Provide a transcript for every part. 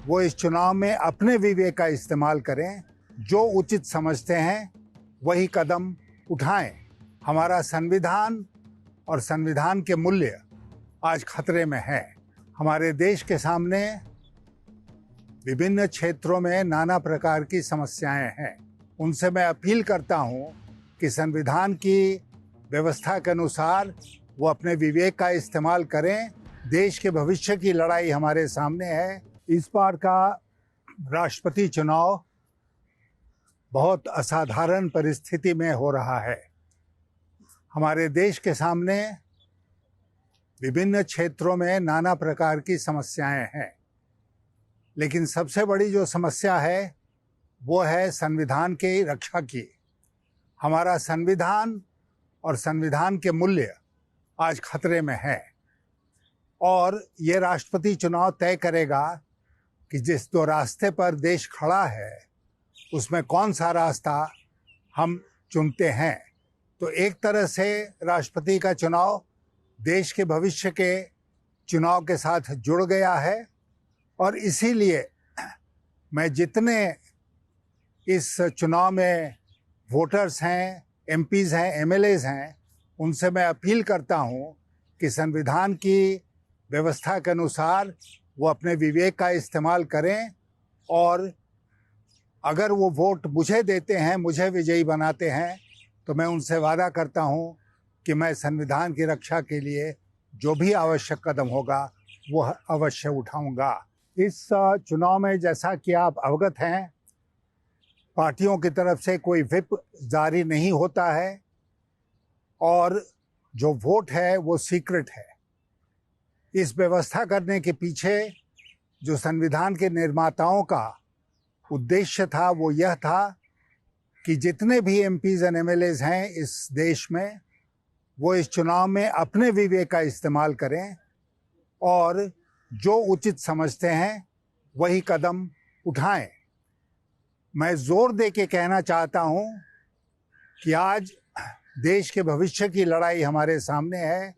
वो इस चुनाव में अपने विवेक का इस्तेमाल करें, जो उचित समझते हैं वही कदम उठाएं। हमारा संविधान और संविधान के मूल्य आज खतरे में है। हमारे देश के सामने विभिन्न क्षेत्रों में नाना प्रकार की समस्याएं हैं। उनसे मैं अपील करता हूं कि संविधान की व्यवस्था के अनुसार वो अपने विवेक का इस्तेमाल करें। देश के भविष्य की लड़ाई हमारे सामने है। इस बार का राष्ट्रपति चुनाव बहुत असाधारण परिस्थिति में हो रहा है। हमारे देश के सामने विभिन्न क्षेत्रों में नाना प्रकार की समस्याएं हैं, लेकिन सबसे बड़ी जो समस्या है वो है संविधान की रक्षा की। हमारा संविधान और संविधान के मूल्य आज खतरे में है और ये राष्ट्रपति चुनाव तय करेगा कि जिस दो रास्ते पर देश खड़ा है उसमें कौन सा रास्ता हम चुनते हैं। तो एक तरह से राष्ट्रपति का चुनाव देश के भविष्य के चुनाव के साथ जुड़ गया है और इसीलिए मैं जितने इस चुनाव में वोटर्स हैं, एमपीज़ हैं, एमएलएज़ हैं, उनसे मैं अपील करता हूं कि संविधान की व्यवस्था के अनुसार वो अपने विवेक का इस्तेमाल करें और अगर वो वोट मुझे देते हैं, मुझे विजयी बनाते हैं, तो मैं उनसे वादा करता हूं कि मैं संविधान की रक्षा के लिए जो भी आवश्यक कदम होगा वो अवश्य उठाऊंगा। इस चुनाव में जैसा कि आप अवगत हैं, पार्टियों की तरफ से कोई व्हिप जारी नहीं होता है और जो वोट है वो सीक्रेट है। इस व्यवस्था करने के पीछे जो संविधान के निर्माताओं का उद्देश्य था वो यह था कि जितने भी एमपीज़ और एमएलएज़ हैं इस देश में, वो इस चुनाव में अपने विवेक का इस्तेमाल करें और जो उचित समझते हैं वही कदम उठाएं। मैं जोर दे के कहना चाहता हूं कि आज देश के भविष्य की लड़ाई हमारे सामने है।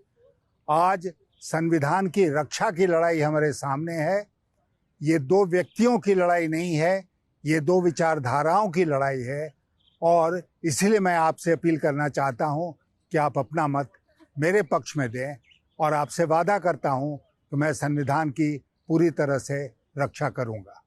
आज संविधान की रक्षा की लड़ाई हमारे सामने है। ये दो व्यक्तियों की लड़ाई नहीं है, ये दो विचारधाराओं की लड़ाई है और इसलिए मैं आपसे अपील करना चाहता हूं कि आप अपना मत मेरे पक्ष में दें और आपसे वादा करता हूं कि मैं संविधान की पूरी तरह से रक्षा करूंगा।